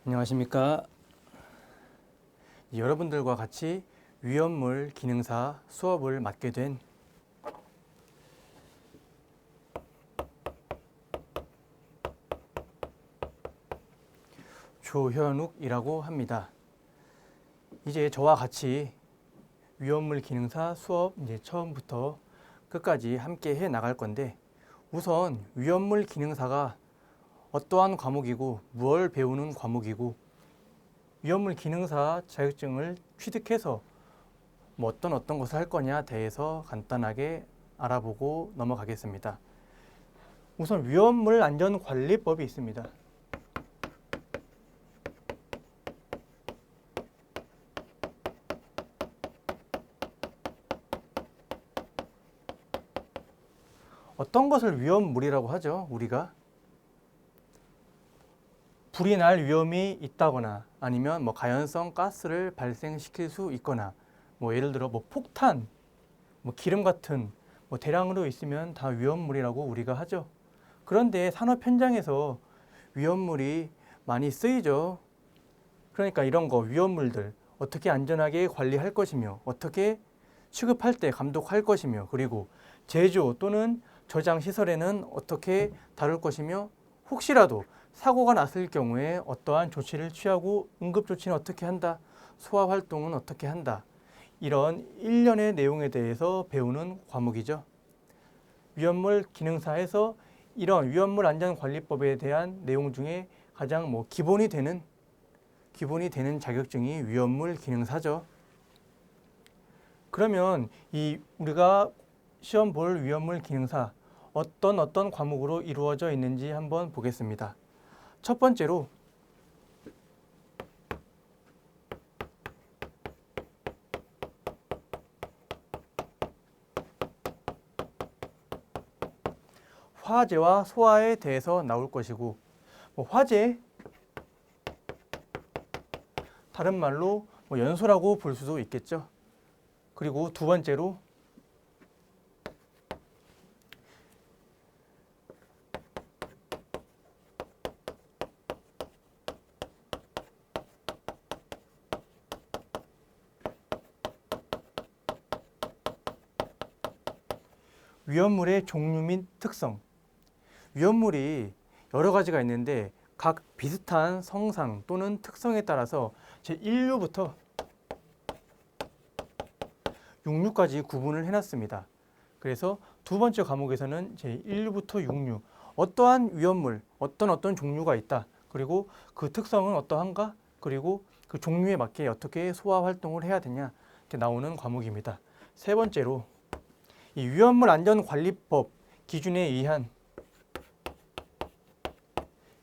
안녕하십니까. 여러분들과 같이 위험물 기능사 수업을 맡게 된 조현욱이라고 합니다. 이제 저와 같이 위험물 기능사 수업 처음부터 끝까지 함께 해 나갈 건데, 우선 위험물 기능사가 어떠한 과목이고 무엇을 배우는 과목이고 위험물 기능사 자격증을 취득해서 어떤 것을 할 거냐 대해서 간단하게 알아보고 넘어가겠습니다. 우선 위험물 안전관리법이 있습니다. 어떤 것을 위험물이라고 하죠? 우리가 불이 날 위험이 있다거나 아니면 가연성 가스를 발생시킬 수 있거나 예를 들어 폭탄, 기름 같은 대량으로 있으면 다 위험물이라고 우리가 하죠. 그런데 산업 현장에서 위험물이 많이 쓰이죠. 그러니까 이런 거 위험물들 어떻게 안전하게 관리할 것이며 어떻게 취급할 때 감독할 것이며 그리고 제조 또는 저장 시설에는 어떻게 다룰 것이며 혹시라도 사고가 났을 경우에 어떠한 조치를 취하고 응급조치는 어떻게 한다, 소화 활동은 어떻게 한다, 이런 일련의 내용에 대해서 배우는 과목이죠. 위험물 기능사에서 이런 위험물 안전관리법에 대한 내용 중에 가장 기본이 되는 자격증이 위험물 기능사죠. 그러면 이 우리가 시험 볼 위험물 기능사 어떤 과목으로 이루어져 있는지 한번 보겠습니다. 첫 번째로 화재와 소화에 대해서 나올 것이고, 화재 다른 말로 연소라고 볼 수도 있겠죠. 그리고 두 번째로 위험물의 종류 및 특성. 위험물이 여러 가지가 있는데 각 비슷한 성상 또는 특성에 따라서 제1류부터 6류까지 구분을 해놨습니다. 그래서 두 번째 과목에서는 제1류부터 6류 어떠한 위험물, 어떤 종류가 있다. 그리고 그 특성은 어떠한가? 그리고 그 종류에 맞게 어떻게 소화 활동을 해야 되냐 이렇게 나오는 과목입니다. 세 번째로 이 위험물 안전관리법 기준에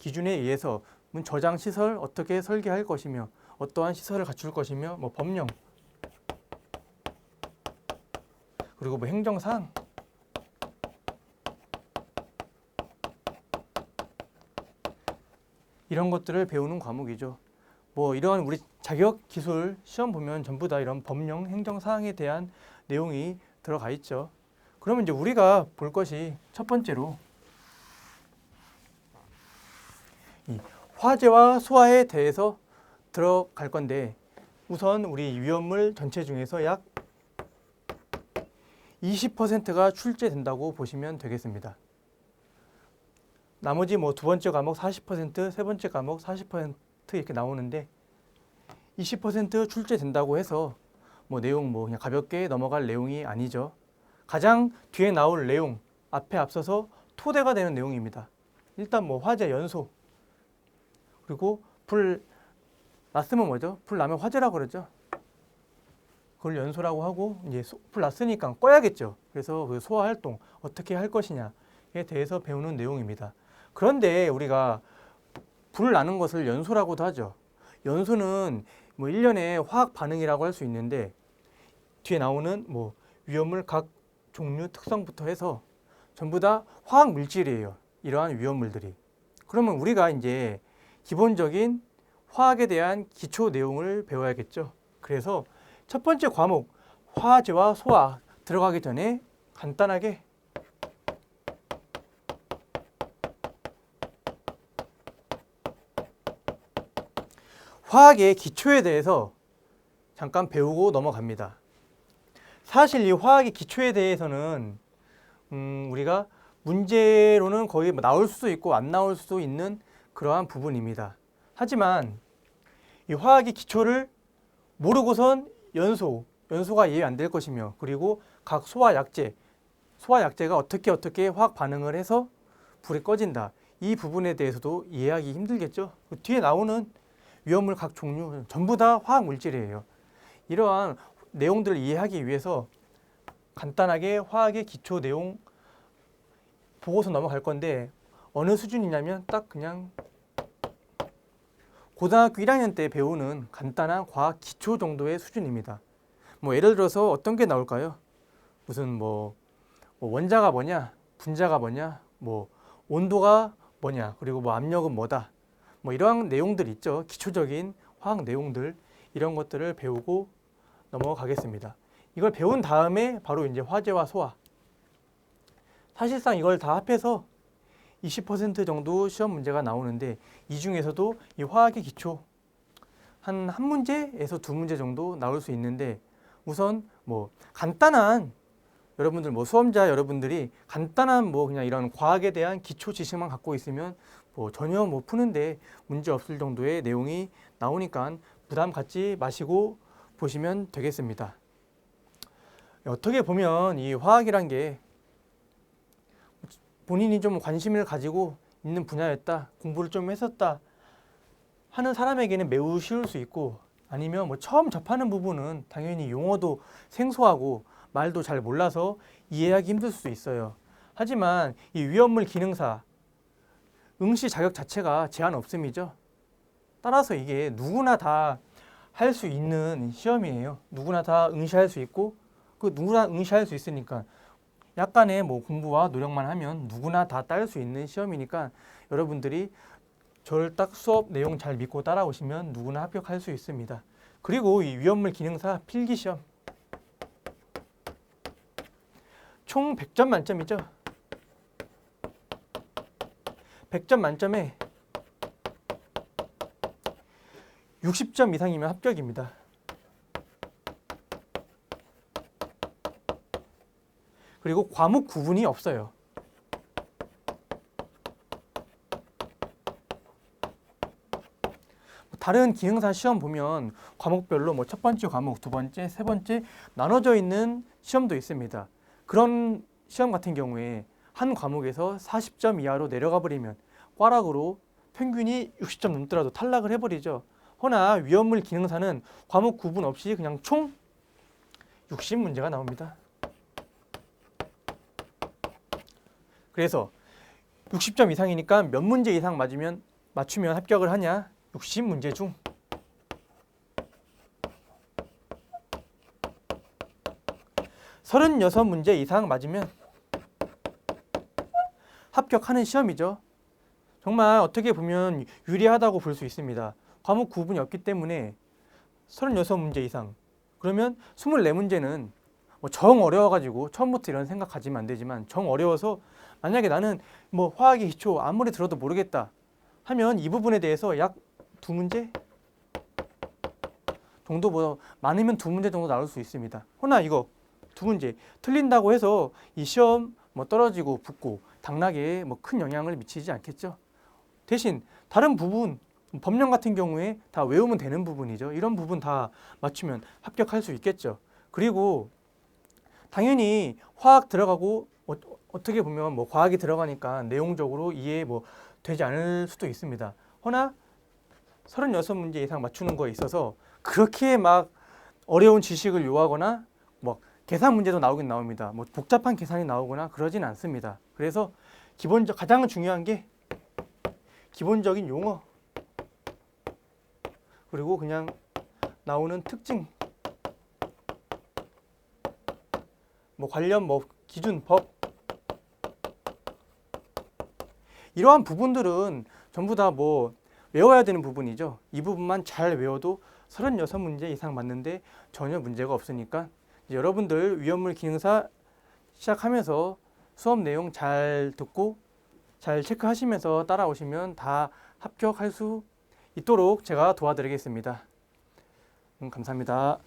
의해서 저장 시설 어떻게 설계할 것이며 어떠한 시설을 갖출 것이며 법령 그리고 행정사항 이런 것들을 배우는 과목이죠. 이런 우리 자격 기술 시험 보면 전부 다 이런 법령 행정사항에 대한 내용이 들어가 있죠. 그러면 이제 우리가 볼 것이 첫 번째로 이 화재와 소화에 대해서 들어갈 건데, 우선 우리 위험물 전체 중에서 약 20%가 출제된다고 보시면 되겠습니다. 나머지 두 번째 과목 40%, 세 번째 과목 40% 이렇게 나오는데 20% 출제된다고 해서 내용 그냥 가볍게 넘어갈 내용이 아니죠. 가장 뒤에 나올 내용 앞에 앞서서 토대가 되는 내용입니다. 일단 화재 연소, 그리고 불 났으면 뭐죠? 불 나면 화재라고 그러죠. 그걸 연소라고 하고 이제 불 났으니까 꺼야겠죠. 그래서 그 소화 활동 어떻게 할 것이냐에 대해서 배우는 내용입니다. 그런데 우리가 불 나는 것을 연소라고도 하죠. 연소는 일련의 화학 반응이라고 할 수 있는데 뒤에 나오는 위험물 각 종류 특성부터 해서 전부 다 화학 물질이에요. 이러한 위험물들이. 그러면 우리가 이제 기본적인 화학에 대한 기초 내용을 배워야겠죠. 그래서 첫 번째 과목 화재와 소화 들어가기 전에 간단하게 화학의 기초에 대해서 잠깐 배우고 넘어갑니다. 사실 이 화학의 기초에 대해서는 우리가 문제로는 거의 나올 수도 있고 안 나올 수도 있는 그러한 부분입니다. 하지만 이 화학의 기초를 모르고선 연소가 이해 안 될 것이며, 그리고 각 소화약제가 어떻게 화학 반응을 해서 불이 꺼진다. 이 부분에 대해서도 이해하기 힘들겠죠. 그 뒤에 나오는 위험물 각 종류 전부 다 화학 물질이에요. 이러한 내용들을 이해하기 위해서 간단하게 화학의 기초 내용 보고서 넘어갈 건데, 어느 수준이냐면 딱 그냥 고등학교 1학년 때 배우는 간단한 과학 기초 정도의 수준입니다. 뭐 예를 들어서 어떤 게 나올까요? 무슨 뭐 원자가 뭐냐, 분자가 뭐냐, 뭐 온도가 뭐냐, 그리고 뭐 압력은 뭐다, 뭐 이러한 내용들 있죠. 기초적인 화학 내용들, 이런 것들을 배우고 넘어가겠습니다. 이걸 배운 다음에 바로 이제 화재와 소화. 사실상 이걸 다 합해서 20% 정도 시험 문제가 나오는데, 이 중에서도 이 화학의 기초 한 문제에서 두 문제 정도 나올 수 있는데, 우선 뭐 간단한 여러분들 수험자 여러분들이 간단한 그냥 이런 과학에 대한 기초 지식만 갖고 있으면 전혀 푸는데 문제 없을 정도의 내용이 나오니까 부담 갖지 마시고 보시면 되겠습니다. 어떻게 보면 이 화학이란 게 본인이 좀 관심을 가지고 있는 분야였다, 공부를 좀 했었다 하는 사람에게는 매우 쉬울 수 있고, 아니면 처음 접하는 부분은 당연히 용어도 생소하고 말도 잘 몰라서 이해하기 힘들 수도 있어요. 하지만 이 위험물 기능사 응시 자격 자체가 제한 없음이죠. 따라서 이게 누구나 다 할 수 있는 시험이에요. 누구나 다 응시할 수 있고, 그 누구나 응시할 수 있으니까 약간의 공부와 노력만 하면 누구나 다 딸 수 있는 시험이니까, 여러분들이 저를 딱 수업 내용 잘 믿고 따라오시면 누구나 합격할 수 있습니다. 그리고 이 위험물 기능사 필기시험 총 100점 만점이죠. 100점 만점에 60점 이상이면 합격입니다. 그리고 과목 구분이 없어요. 다른 기능사 시험 보면 과목별로 첫 번째 과목, 두 번째, 세 번째 나눠져 있는 시험도 있습니다. 그런 시험 같은 경우에 한 과목에서 40점 이하로 내려가 버리면 꽈락으로 평균이 60점 넘더라도 탈락을 해버리죠. 허나 위험물 기능사는 과목 구분 없이 그냥 총 60문제가 나옵니다. 그래서 60점 이상이니까 몇 문제 이상 맞추면 합격을 하냐? 60문제 중 36문제 이상 맞으면 합격하는 시험이죠. 정말 어떻게 보면 유리하다고 볼 수 있습니다. 과목 구분이 없기 때문에 36문제 이상, 그러면 24문제는 정 어려워가지고 처음부터 이런 생각하지면 안 되지만, 정 어려워서 만약에 나는 화학의 기초 아무리 들어도 모르겠다 하면 이 부분에 대해서 약 2문제 정도, 많으면 2문제 정도 나올 수 있습니다. 허나 이거 2문제 틀린다고 해서 이 시험 떨어지고 붙고 당락에 큰 영향을 미치지 않겠죠. 대신 다른 부분, 법령 같은 경우에 다 외우면 되는 부분이죠. 이런 부분 다 맞추면 합격할 수 있겠죠. 그리고 당연히 화학 들어가고 어떻게 보면 과학이 들어가니까 내용적으로 이해 되지 않을 수도 있습니다. 허나 36문제 이상 맞추는 거에 있어서 그렇게 어려운 지식을 요하거나 계산 문제도 나오긴 나옵니다. 복잡한 계산이 나오거나 그러진 않습니다. 그래서 가장 중요한 게 기본적인 용어, 그리고 그냥 나오는 특징, 관련 기준, 법, 이러한 부분들은 전부 다 외워야 되는 부분이죠. 이 부분만 잘 외워도 36문제 이상 맞는데 전혀 문제가 없으니까, 여러분들 위험물 기능사 시작하면서 수업 내용 잘 듣고 잘 체크하시면서 따라오시면 다 합격할 수 있도록 제가 도와드리겠습니다. 감사합니다.